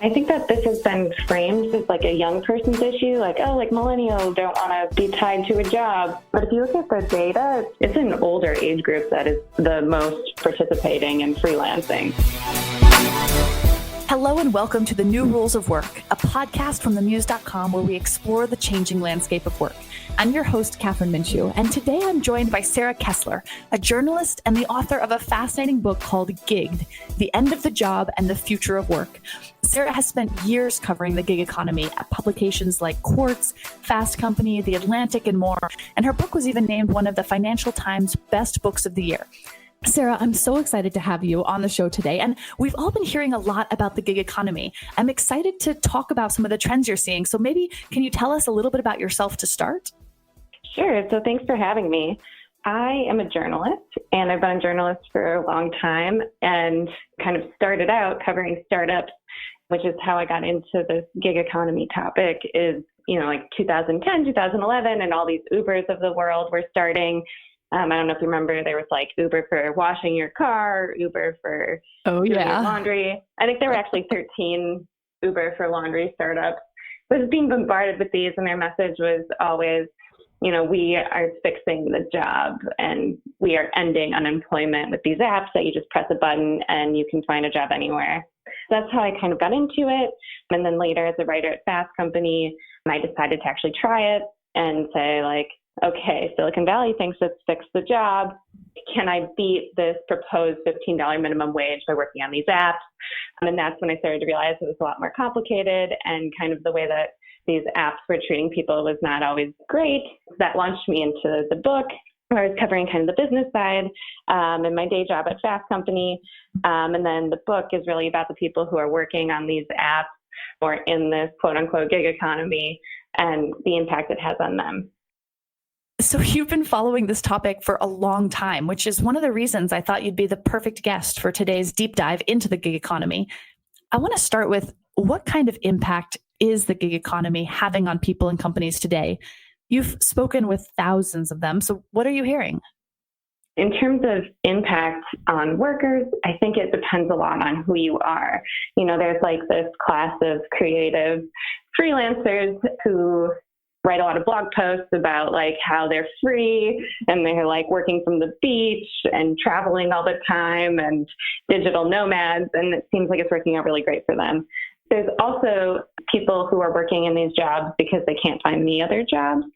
I think that this has been framed as like a young person's issue, like, oh, like millennials don't want to be tied to a job. But if you look at the data, it's an older age group that is the most participating in freelancing. Hello and welcome to The New Rules of Work, a podcast from Muse.com where we explore the changing landscape of work. I'm your host, Kathryn Minshew, and today I'm joined by Sarah Kessler, a journalist and the author of a fascinating book called Gigged, The End of the Job and the Future of Work. Sarah has spent years covering the gig economy at publications like Quartz, Fast Company, The Atlantic, and more, and her book was even named one of the Financial Times Best Books of the Year. Sarah, I'm so excited to have you on the show today. And we've all been hearing a lot about the gig economy. I'm excited to talk about some of the trends you're seeing. So maybe can you tell us a little bit about yourself to start? Sure. So thanks for having me. I am a journalist, and I've been a journalist for a long time and kind of started out covering startups, which is how I got into this gig economy topic is, like 2010, 2011, and all these Ubers of the world were starting. I don't know if you remember, there was like Uber for washing your car, Uber for doing your laundry. I think there were actually 13 Uber for laundry startups. I was being bombarded with these, and their message was always, we are fixing the job and we are ending unemployment with these apps that you just press a button and you can find a job anywhere. That's how I kind of got into it. And then later as a writer at Fast Company, I decided to actually try it and say like, okay, Silicon Valley thinks it's fixed the job. Can I beat this proposed $15 minimum wage by working on these apps? And that's when I started to realize it was a lot more complicated and kind of the way that these apps were treating people was not always great. That launched me into the book where I was covering kind of the business side and my day job at Fast Company. And then the book is really about the people who are working on these apps or in this quote unquote gig economy and the impact it has on them. So you've been following this topic for a long time, which is one of the reasons I thought you'd be the perfect guest for today's deep dive into the gig economy. I want to start with what kind of impact is the gig economy having on people and companies today? You've spoken with thousands of them. So what are you hearing? In terms of impact on workers, I think it depends a lot on who you are. There's like this class of creative freelancers who write a lot of blog posts about like how they're free and they're like working from the beach and traveling all the time and digital nomads. And it seems like it's working out really great for them. There's also people who are working in these jobs because they can't find any other jobs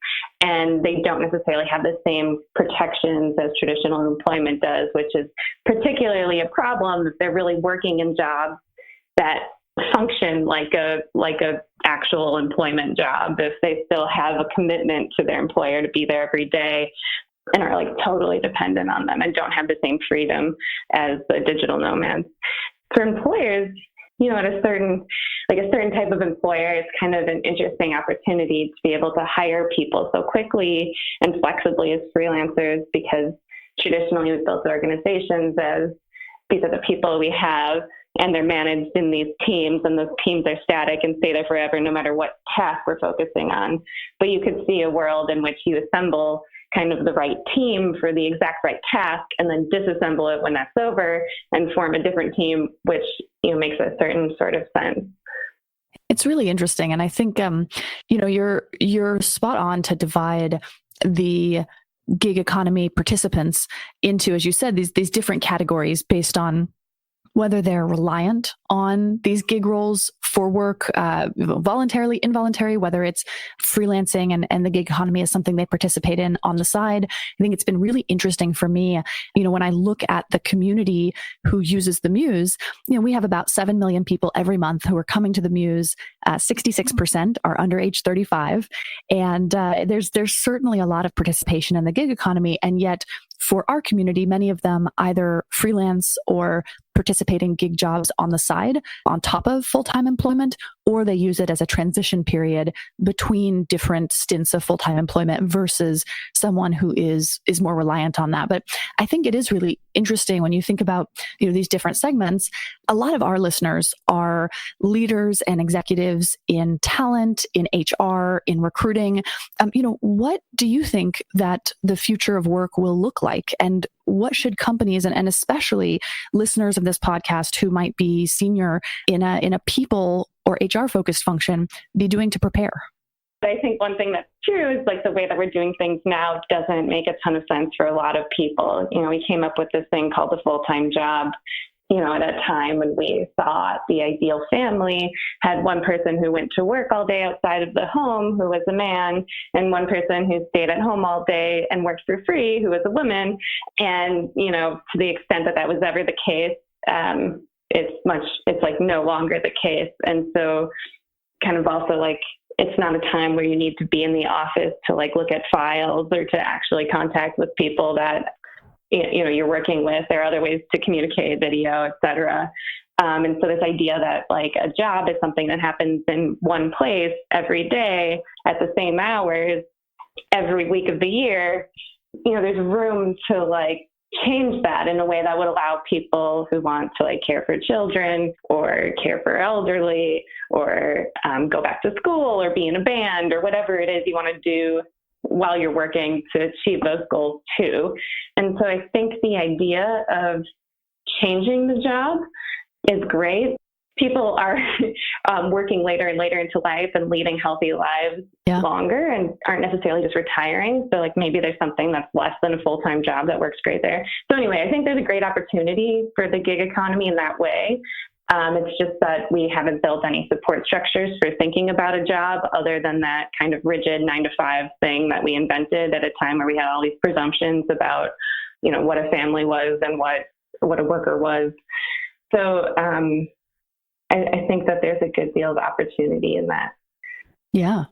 and they don't necessarily have the same protections as traditional employment does, which is particularly a problem if they're really working in jobs that function like a actual employment job, if they still have a commitment to their employer to be there every day and are like totally dependent on them and don't have the same freedom as the digital nomads. For employers, at a certain type of employer, it's kind of an interesting opportunity to be able to hire people so quickly and flexibly as freelancers, because traditionally we've built organizations as these are the people we have and they're managed in these teams, and those teams are static and stay there forever no matter what task we're focusing on. But you could see a world in which you assemble kind of the right team for the exact right task and then disassemble it when that's over and form a different team, which makes a certain sort of sense. It's really interesting. And I think, you're spot on to divide the gig economy participants into, as you said, these different categories based on whether they're reliant on these gig roles for work, voluntarily, involuntary, whether it's freelancing and the gig economy is something they participate in on the side. I think it's been really interesting for me, when I look at the community who uses the Muse, we have about 7 million people every month who are coming to the Muse. 66% are under age 35. And there's certainly a lot of participation in the gig economy. And yet for our community, many of them either freelance or participate in gig jobs on the side on top of full-time employment, or they use it as a transition period between different stints of full-time employment versus someone who is more reliant on that. But I think it is really interesting when you think about these different segments. A lot of our listeners are for leaders and executives in talent, in HR, in recruiting. What do you think that the future of work will look like? And what should companies and especially listeners of this podcast who might be senior in a people or HR focused function be doing to prepare? I think one thing that's true is like the way that we're doing things now doesn't make a ton of sense for a lot of people. We came up with this thing called the full-time job, at a time when we thought the ideal family had one person who went to work all day outside of the home, who was a man, and one person who stayed at home all day and worked for free, who was a woman. And, to the extent that that was ever the case, it's like no longer the case. And so kind of also like, it's not a time where you need to be in the office to like look at files or to actually contact with people that you're working with. There are other ways to communicate, video, et cetera. And so this idea that like a job is something that happens in one place every day at the same hours every week of the year, there's room to like change that in a way that would allow people who want to like care for children or care for elderly or go back to school or be in a band or whatever it is you want to do while you're working to achieve those goals too. And so I think the idea of changing the job is great. People are working later and later into life and leading healthy lives longer and aren't necessarily just retiring. So like maybe there's something that's less than a full-time job that works great there. So anyway, I think there's a great opportunity for the gig economy in that way. It's just that we haven't built any support structures for thinking about a job other than that kind of rigid 9-to-5 thing that we invented at a time where we had all these presumptions about, what a family was and what a worker was. So I think that there's a good deal of opportunity in that. Yeah.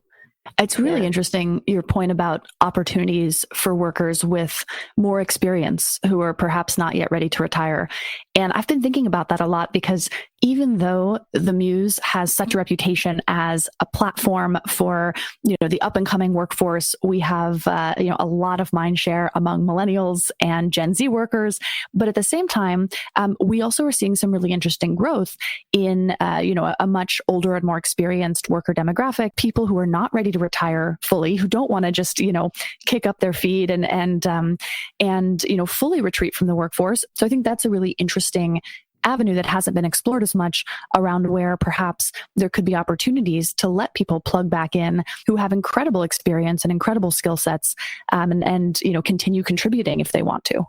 It's really interesting, your point about opportunities for workers with more experience who are perhaps not yet ready to retire. And I've been thinking about that a lot because even though the Muse has such a reputation as a platform for, the up and coming workforce, we have, a lot of mind share among millennials and Gen Z workers. But at the same time, we also are seeing some really interesting growth in, a much older and more experienced worker demographic, people who are not ready to retire fully, who don't want to just, kick up their feet and fully retreat from the workforce. So I think that's a really interesting avenue that hasn't been explored as much around where perhaps there could be opportunities to let people plug back in who have incredible experience and incredible skill sets and continue contributing if they want to.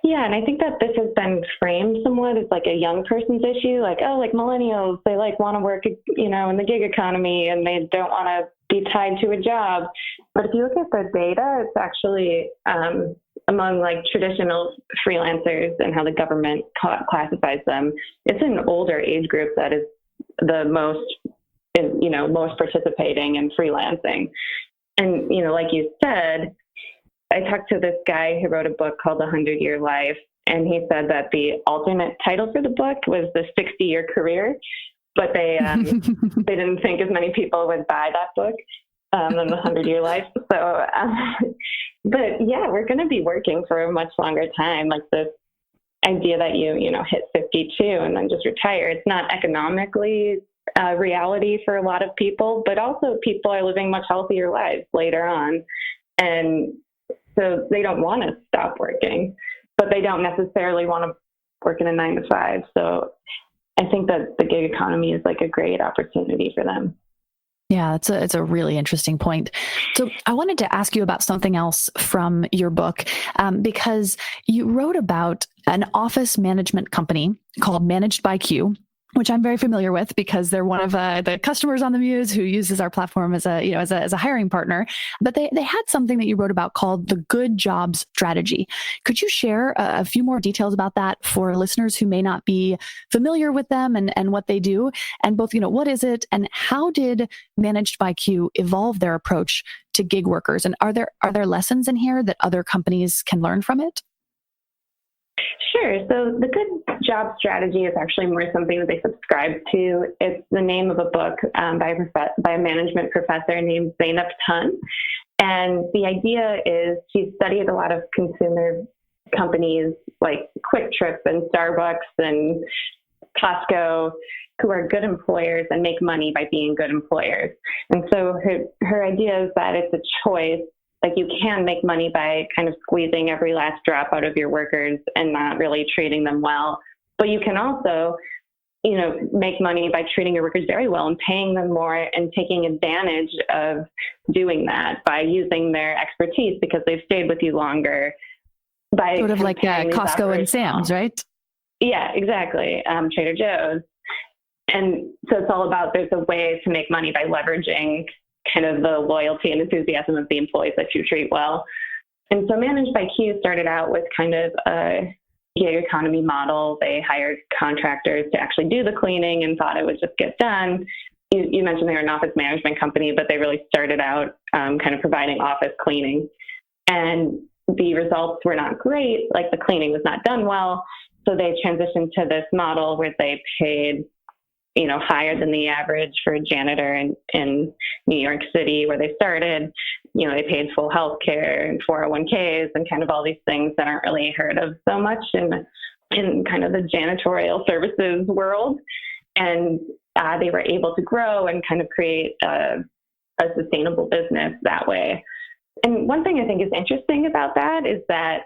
Yeah, and I think that this has been framed somewhat as like a young person's issue, like, like millennials, they like want to work, in the gig economy and they don't want to be tied to a job. But if you look at the data, it's actually among like traditional freelancers and how the government classifies them, it's an older age group that is the most participating in freelancing. And, like you said, I talked to this guy who wrote a book called The 100-Year Life, and he said that the alternate title for the book was The 60-Year Career, but they didn't think as many people would buy that book than The 100-Year Life. So, but yeah, we're going to be working for a much longer time. Like this idea that you hit 52 and then just retire, it's not economically reality for a lot of people, but also people are living much healthier lives later on. And so they don't want to stop working, but they don't necessarily want to work in a 9-to-5. So I think that the gig economy is like a great opportunity for them. Yeah, it's a really interesting point. So I wanted to ask you about something else from your book, because you wrote about an office management company called Managed by Q, which I'm very familiar with because they're one of the customers on the Muse who uses our platform as a hiring partner. But they had something that you wrote about called the Good Jobs Strategy. Could you share a few more details about that for listeners who may not be familiar with them and what they do? And both, what is it and how did Managed by Q evolve their approach to gig workers? And are there lessons in here that other companies can learn from it? Sure. So the Good Job Strategy is actually more something that they subscribe to. It's the name of a book by a management professor named Zeynep Tun. And the idea is she studied a lot of consumer companies like Quick Trip and Starbucks and Costco who are good employers and make money by being good employers. And so her idea is that it's a choice. Like, you can make money by kind of squeezing every last drop out of your workers and not really treating them well. But you can also, make money by treating your workers very well and paying them more and taking advantage of doing that by using their expertise because they've stayed with you longer. By sort of like Costco and Sam's, right? Yeah, exactly. Trader Joe's. And so it's all about, there's a way to make money by leveraging kind of the loyalty and enthusiasm of the employees that you treat well. And so Managed by Q started out with kind of a gig economy model. They hired contractors to actually do the cleaning and thought it would just get done. You mentioned they're an office management company, but they really started out kind of providing office cleaning. And the results were not great. Like, the cleaning was not done well. So they transitioned to this model where they paid higher than the average for a janitor in New York City, where they started. They paid full health care and 401ks and kind of all these things that aren't really heard of so much in kind of the janitorial services world. And they were able to grow and kind of create a sustainable business that way. And one thing I think is interesting about that is that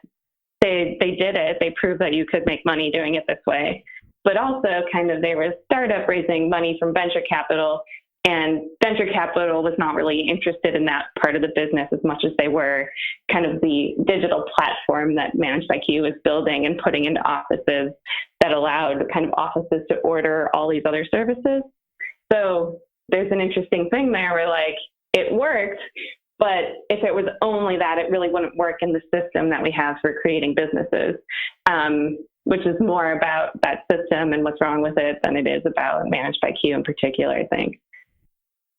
they did it. They proved that you could make money doing it this way. But also kind of, they were a startup raising money from venture capital, and venture capital was not really interested in that part of the business as much as they were kind of the digital platform that Managed by Q was building and putting into offices that allowed kind of offices to order all these other services. So there's an interesting thing there where, like, it worked, but if it was only that, it really wouldn't work in the system that we have for creating businesses. Which is more about that system and what's wrong with it than it is about Managed by Q in particular, I think.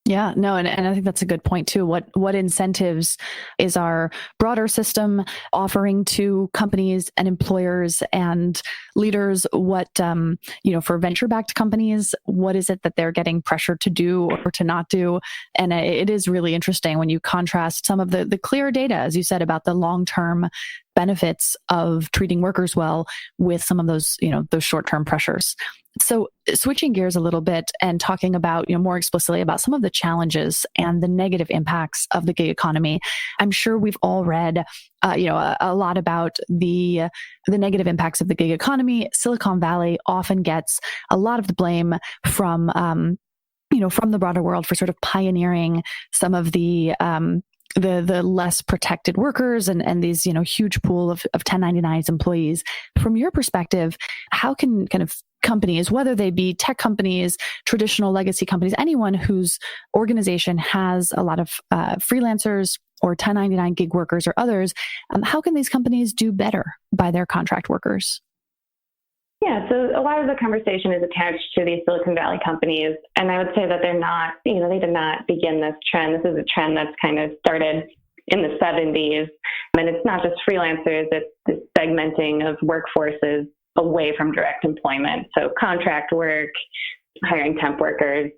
Yeah, no, and I think that's a good point too. What incentives is our broader system offering to companies and employers and leaders? What, for venture-backed companies, what is it that they're getting pressured to do or to not do? And it is really interesting when you contrast some of the clear data, as you said, about the long-term benefits of treating workers well with some of those short-term pressures. So switching gears a little bit and talking about, more explicitly about some of the challenges and the negative impacts of the gig economy. I'm sure we've all read, a lot about the negative impacts of the gig economy. Silicon Valley often gets a lot of the blame from the broader world for sort of pioneering some of the less protected workers and these, huge pool of 1099s employees. From your perspective, how can kind of companies, whether they be tech companies, traditional legacy companies, anyone whose organization has a lot of freelancers or 1099 gig workers or others, how can these companies do better by their contract workers? Yeah, so a lot of the conversation is attached to these Silicon Valley companies, and I would say that they're not, they did not begin this trend. This is a trend that's kind of started in the 70s, and it's not just freelancers, it's segmenting of workforces away from direct employment. So contract work, hiring temp workers,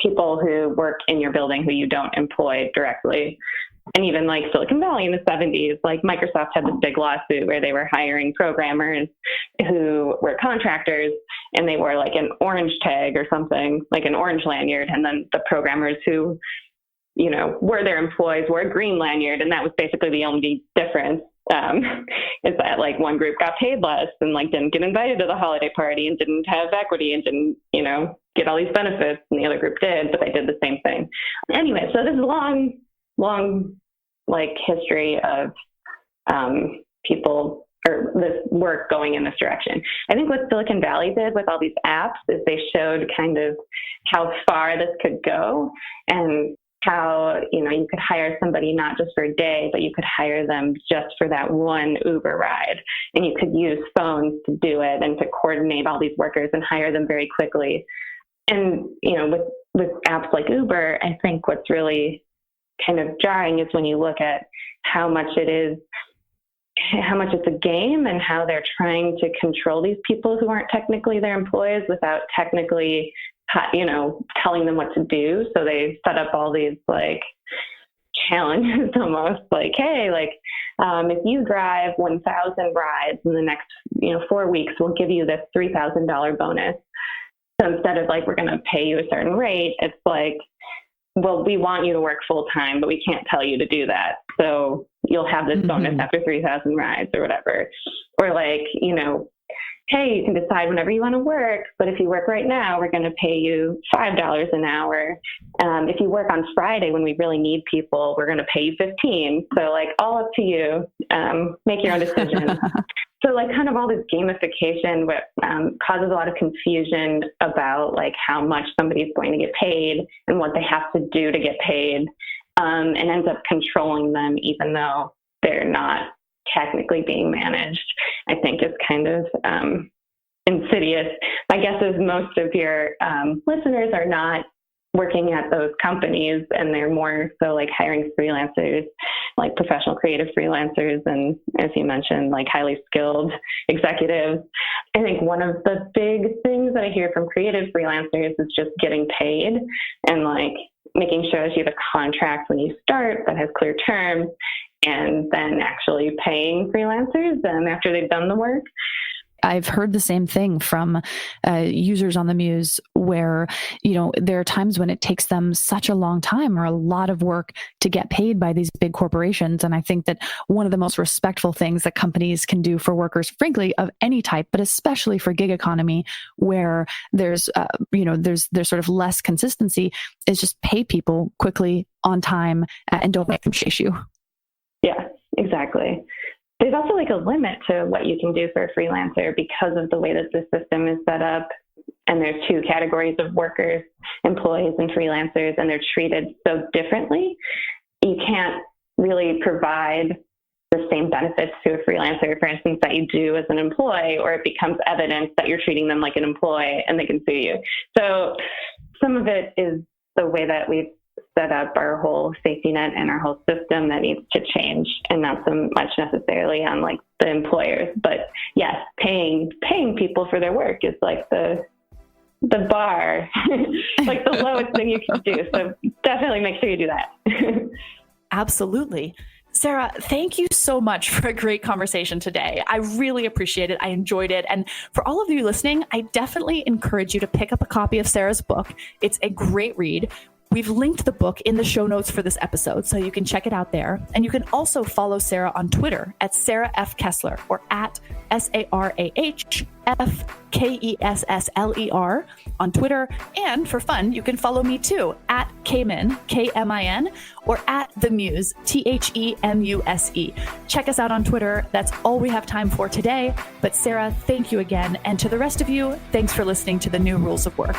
people who work in your building who you don't employ directly. And even like Silicon Valley in the 70s, like Microsoft had this big lawsuit where they were hiring programmers who were contractors, and they wore like an orange tag or something, like an orange lanyard. And then the programmers who, were their employees wore a green lanyard. And that was basically the only difference, is that like one group got paid less and like didn't get invited to the holiday party and didn't have equity and didn't, get all these benefits, and the other group did, but they did the same thing. Anyway, so this is long like history of people or this work going in this direction. I think what Silicon Valley did with all these apps is they showed kind of how far this could go and how, you could hire somebody not just for a day, but you could hire them just for that one Uber ride. And you could use phones to do it and to coordinate all these workers and hire them very quickly. And, with apps like Uber, I think what's really kind of jarring is when you look at how much it's a game and how they're trying to control these people who aren't technically their employees without technically, telling them what to do. So they set up all these like challenges almost like, hey, like, if you drive 1,000 rides in the next, 4 weeks, we'll give you this $3,000 bonus. So instead of like, we're going to pay you a certain rate, it's like, well, we want you to work full time, but we can't tell you to do that. So you'll have this bonus after 3,000 rides or whatever. Or like, you know, hey, you can decide whenever you want to work, but if you work right now, we're going to pay you $5 an hour. If you work on Friday when we really need people, we're going to pay you $15. So like, all up to you. Make your own decision. So like kind of all this gamification causes a lot of confusion about like how much somebody's going to get paid and what they have to do to get paid, and ends up controlling them even though they're not technically being managed. I think is kind of insidious. My guess is most of your listeners are not working at those companies, and they're more so like hiring freelancers, like professional creative freelancers, and as you mentioned, like highly skilled executives. I think one of the big things that I hear from creative freelancers is just getting paid and like making sure that you have a contract when you start that has clear terms, and then actually paying freelancers after they've done the work. I've heard the same thing from users on the Muse where, you know, there are times when it takes them such a long time or a lot of work to get paid by these big corporations. And I think that one of the most respectful things that companies can do for workers, frankly, of any type, but especially for gig economy, where there's sort of less consistency, is just pay people quickly, on time, and don't make them chase you. Yeah, exactly. There's also like a limit to what you can do for a freelancer because of the way that the system is set up. And there's two categories of workers, employees and freelancers, and they're treated so differently. You can't really provide the same benefits to a freelancer, for instance, that you do as an employee, or it becomes evidence that you're treating them like an employee and they can sue you. So some of it is the way that we've set up our whole safety net and our whole system that needs to change, and not so much necessarily on like the employers. But yes, paying people for their work is like the bar, like the lowest thing you can do. So definitely make sure you do that. Absolutely. Sarah, thank you so much for a great conversation today. I really appreciate it. I enjoyed it. And for all of you listening, I definitely encourage you to pick up a copy of Sarah's book. It's a great read. We've linked the book in the show notes for this episode, so you can check it out there. And you can also follow Sarah on Twitter at Sarah F. Kessler, or at SarahFKessler on Twitter. And for fun, you can follow me too at Kmin, Kmin, or at The Muse, TheMuse. Check us out on Twitter. That's all we have time for today. But Sarah, thank you again. And to the rest of you, thanks for listening to the New Rules of Work.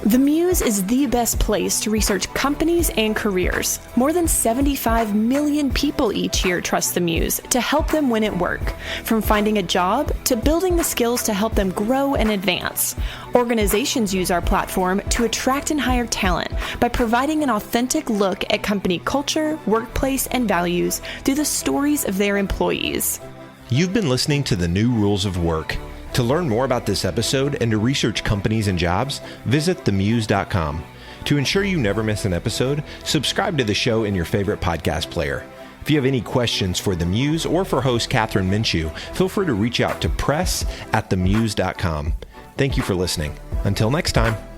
The Muse is the best place to research companies and careers. More than 75 million people each year trust the Muse to help them win at work, from finding a job to building the skills to help them grow and advance. Organizations use our platform to attract and hire talent by providing an authentic look at company culture, workplace, and values through the stories of their employees. You've been listening to the New Rules of Work. To learn more about this episode and to research companies and jobs, visit themuse.com. To ensure you never miss an episode, subscribe to the show in your favorite podcast player. If you have any questions for The Muse or for host Kathryn Minshew, feel free to reach out to press@themuse.com. Thank you for listening. Until next time.